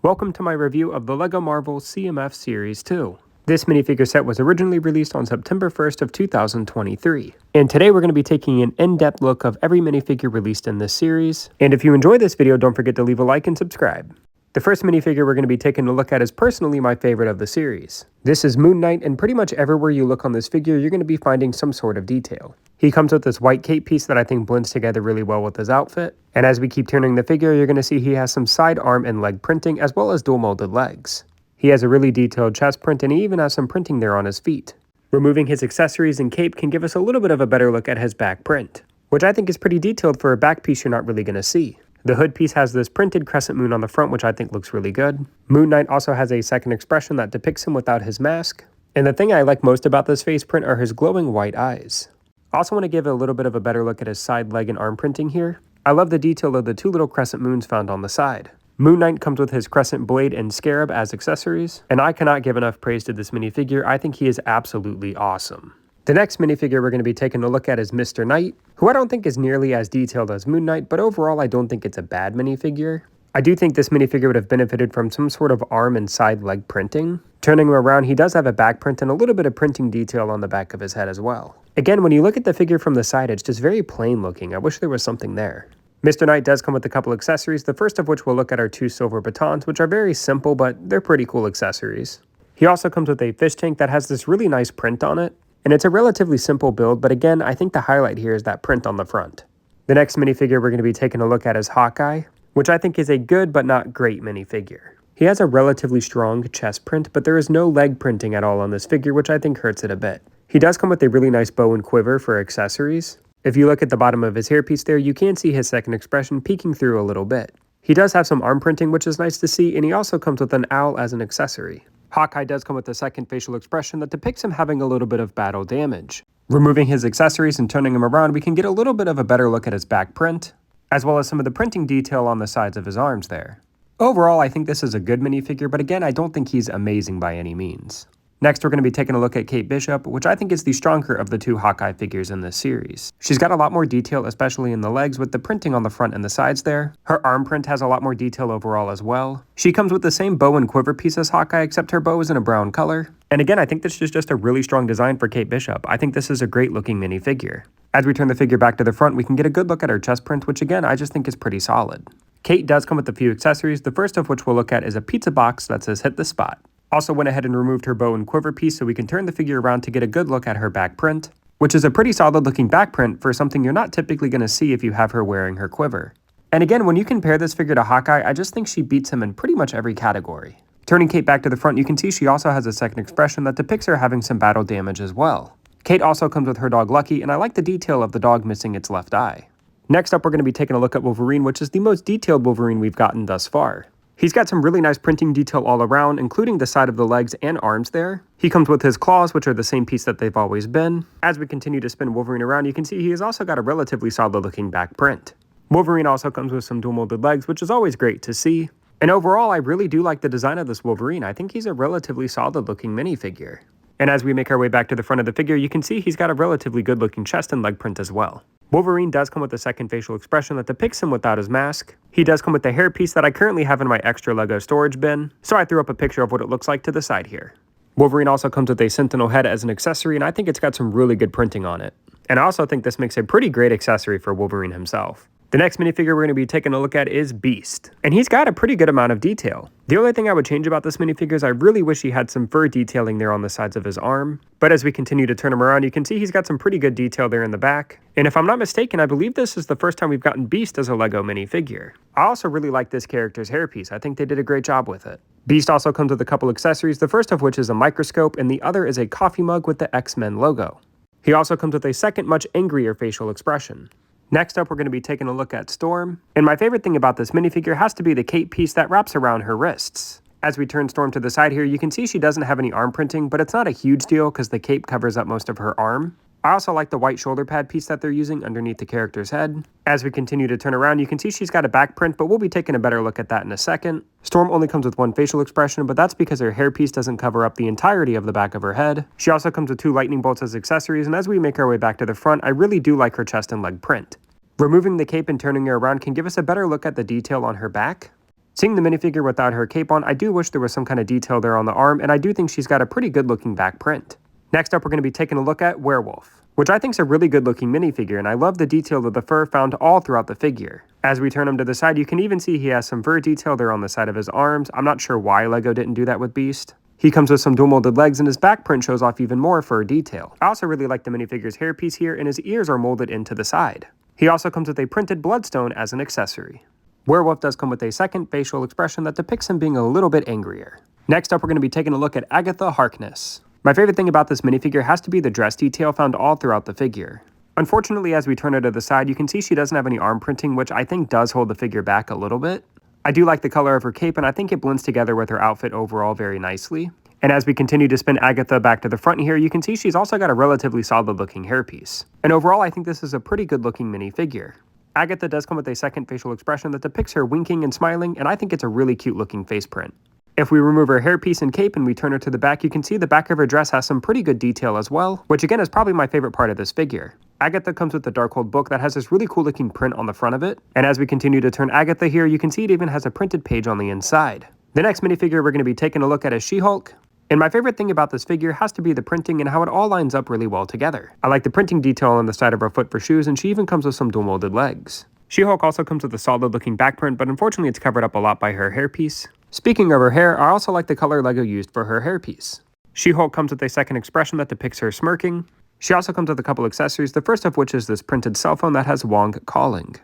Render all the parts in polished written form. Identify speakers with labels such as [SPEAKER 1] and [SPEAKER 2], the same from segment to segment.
[SPEAKER 1] Welcome to my review of the LEGO Marvel CMF Series 2. This minifigure set was originally released on September 1st of 2023. And today we're going to be taking an in-depth look of every minifigure released in this series. And if you enjoy this video, don't forget to leave a like and subscribe. The first minifigure we're going to be taking a look at is personally my favorite of the series. This is Moon Knight, and pretty much everywhere you look on this figure, you're going to be finding some sort of detail. He comes with this white cape piece that I think blends together really well with his outfit. And as we keep turning the figure, you're going to see he has some side arm and leg printing as well as dual molded legs. He has a really detailed chest print, and he even has some printing there on his feet. Removing his accessories and cape can give us a little bit of a better look at his back print, which I think is pretty detailed for a back piece you're not really going to see. The hood piece has this printed crescent moon on the front, which I think looks really good. Moon Knight also has a second expression that depicts him without his mask. And the thing I like most about this face print are his glowing white eyes. I also want to give a little bit of a better look at his side leg and arm printing here. I love the detail of the two little crescent moons found on the side. Moon Knight comes with his crescent blade and scarab as accessories, and I cannot give enough praise to this minifigure. I think he is absolutely awesome. The next minifigure we're going to be taking a look at is Mr. Knight, who I don't think is nearly as detailed as Moon Knight, but overall I don't think it's a bad minifigure. I do think this minifigure would have benefited from some sort of arm and side leg printing. Turning him around, he does have a back print and a little bit of printing detail on the back of his head as well. Again, when you look at the figure from the side, it's just very plain looking. I wish there was something there. Mr. Knight does come with a couple accessories, the first of which we'll look at are two silver batons, which are very simple, but they're pretty cool accessories. He also comes with a fish tank that has this really nice print on it. And it's a relatively simple build, but again, I think the highlight here is that print on the front. The next minifigure we're going to be taking a look at is Hawkeye, which I think is a good but not great minifigure. He has a relatively strong chest print, but there is no leg printing at all on this figure, which I think hurts it a bit. He does come with a really nice bow and quiver for accessories. If you look at the bottom of his hairpiece there, you can see his second expression peeking through a little bit. He does have some arm printing, which is nice to see, and he also comes with an owl as an accessory. Hawkeye does come with a second facial expression that depicts him having a little bit of battle damage. Removing his accessories and turning him around, we can get a little bit of a better look at his back print, as well as some of the printing detail on the sides of his arms there. Overall, I think this is a good minifigure, but again, I don't think he's amazing by any means. Next, we're going to be taking a look at Kate Bishop, which I think is the stronger of the two Hawkeye figures in this series. She's got a lot more detail, especially in the legs with the printing on the front and the sides there. Her arm print has a lot more detail overall as well. She comes with the same bow and quiver piece as Hawkeye, except her bow is in a brown color. And again, I think this is just a really strong design for Kate Bishop. I think this is a great looking minifigure. As we turn the figure back to the front, we can get a good look at her chest print, which again, I just think is pretty solid. Kate does come with a few accessories, the first of which we'll look at is a pizza box that says "Hit the Spot." Also went ahead and removed her bow and quiver piece so we can turn the figure around to get a good look at her back print, which is a pretty solid looking back print for something you're not typically going to see if you have her wearing her quiver. And again, when you compare this figure to Hawkeye, I just think she beats him in pretty much every category. Turning Kate back to the front, you can see she also has a second expression that depicts her having some battle damage as well. Kate also comes with her dog Lucky, and I like the detail of the dog missing its left eye. Next up, we're going to be taking a look at Wolverine, which is the most detailed Wolverine we've gotten thus far. He's got some really nice printing detail all around, including the side of the legs and arms there. He comes with his claws, which are the same piece that they've always been. As we continue to spin Wolverine around, you can see he has also got a relatively solid looking back print. Wolverine also comes with some dual molded legs, which is always great to see. And overall, I really do like the design of this Wolverine. I think he's a relatively solid looking minifigure. And as we make our way back to the front of the figure, you can see he's got a relatively good looking chest and leg print as well. Wolverine does come with a second facial expression that depicts him without his mask. He does come with the hairpiece that I currently have in my extra LEGO storage bin, so I threw up a picture of what it looks like to the side here. Wolverine also comes with a sentinel head as an accessory, and I think it's got some really good printing on it. And I also think this makes a pretty great accessory for Wolverine himself. The next minifigure we're going to be taking a look at is Beast, and he's got a pretty good amount of detail. The only thing I would change about this minifigure is I really wish he had some fur detailing there on the sides of his arm, but as we continue to turn him around, you can see he's got some pretty good detail there in the back. And if I'm not mistaken, I believe this is the first time we've gotten Beast as a LEGO minifigure. I also really like this character's hairpiece. I think they did a great job with it. Beast also comes with a couple accessories, the first of which is a microscope, and the other is a coffee mug with the X-Men logo. He also comes with a second, much angrier facial expression. Next up, we're going to be taking a look at Storm, and my favorite thing about this minifigure has to be the cape piece that wraps around her wrists. As we turn Storm to the side here, you can see she doesn't have any arm printing, but it's not a huge deal because the cape covers up most of her arm. I also like the white shoulder pad piece that they're using underneath the character's head. As we continue to turn around, you can see she's got a back print, but we'll be taking a better look at that in a second. Storm only comes with one facial expression, but that's because her hairpiece doesn't cover up the entirety of the back of her head. She also comes with two lightning bolts as accessories, and as we make our way back to the front, I really do like her chest and leg print. Removing the cape and turning her around can give us a better look at the detail on her back. Seeing the minifigure without her cape on, I do wish there was some kind of detail there on the arm, and I do think she's got a pretty good looking back print. Next up, we're going to be taking a look at Werewolf, which I think is a really good looking minifigure, and I love the detail of the fur found all throughout the figure. As we turn him to the side, you can even see he has some fur detail there on the side of his arms. I'm not sure why LEGO didn't do that with Beast. He comes with some dual molded legs, and his back print shows off even more fur detail. I also really like the minifigure's hairpiece here, and his ears are molded into the side. He also comes with a printed bloodstone as an accessory. Werewolf does come with a second facial expression that depicts him being a little bit angrier. Next up, we're going to be taking a look at Agatha Harkness. My favorite thing about this minifigure has to be the dress detail found all throughout the figure. Unfortunately, as we turn her to the side, you can see she doesn't have any arm printing, which I think does hold the figure back a little bit. I do like the color of her cape, and I think it blends together with her outfit overall very nicely. And as we continue to spin Agatha back to the front here, you can see she's also got a relatively solid looking hairpiece. And overall, I think this is a pretty good looking minifigure. Agatha does come with a second facial expression that depicts her winking and smiling, and I think it's a really cute looking face print. If we remove her hairpiece and cape and we turn her to the back, you can see the back of her dress has some pretty good detail as well, which again is probably my favorite part of this figure. Agatha comes with the Darkhold book that has this really cool looking print on the front of it, and as we continue to turn Agatha here, you can see it even has a printed page on the inside. The next minifigure we're going to be taking a look at is She-Hulk. And my favorite thing about this figure has to be the printing and how it all lines up really well together. I like the printing detail on the side of her foot for shoes, and she even comes with some dual molded legs. She-Hulk also comes with a solid looking back print, but unfortunately it's covered up a lot by her hairpiece. Speaking of her hair, I also like the color LEGO used for her hairpiece. She-Hulk comes with a second expression that depicts her smirking. She also comes with a couple accessories, the first of which is this printed cell phone that has Wong calling.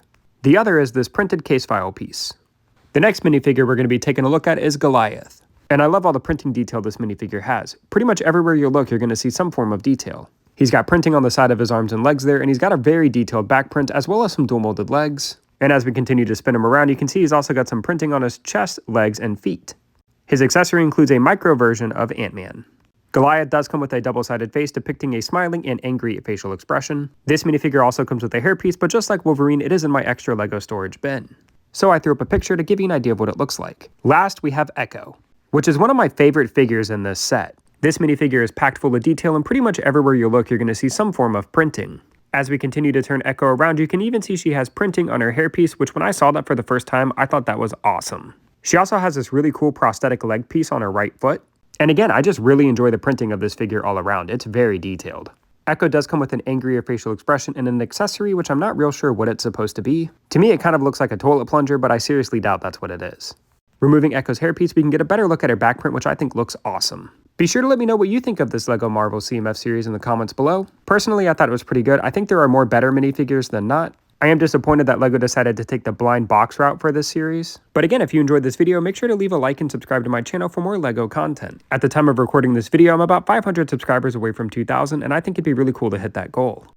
[SPEAKER 1] The other is this printed case file piece. The next minifigure we're going to be taking a look at is Goliath. And I love all the printing detail this minifigure has. Pretty much everywhere you look, you're going to see some form of detail. He's got printing on the side of his arms and legs there, and he's got a very detailed back print as well as some dual molded legs. And as we continue to spin him around, you can see he's also got some printing on his chest, legs, and feet. His accessory includes a micro version of Ant-Man. Goliath does come with a double-sided face depicting a smiling and angry facial expression. This minifigure also comes with a hairpiece, but just like Wolverine, it is in my extra LEGO storage bin. So I threw up a picture to give you an idea of what it looks like. Last, we have Echo, which is one of my favorite figures in this set. This minifigure is packed full of detail, and pretty much everywhere you look, you're going to see some form of printing. As we continue to turn Echo around, you can even see she has printing on her hairpiece, which when I saw that for the first time, I thought that was awesome. She also has this really cool prosthetic leg piece on her right foot. And again, I just really enjoy the printing of this figure all around. It's very detailed. Echo does come with an angrier facial expression and an accessory, which I'm not real sure what it's supposed to be. To me, it kind of looks like a toilet plunger, but I seriously doubt that's what it is. Removing Echo's hairpiece, we can get a better look at her back print, which I think looks awesome. Be sure to let me know what you think of this LEGO Marvel CMF series in the comments below. Personally, I thought it was pretty good. I think there are more better minifigures than not. I am disappointed that LEGO decided to take the blind box route for this series. But again, if you enjoyed this video, make sure to leave a like and subscribe to my channel for more LEGO content. At the time of recording this video, I'm about 500 subscribers away from 2,000, and I think it'd be really cool to hit that goal.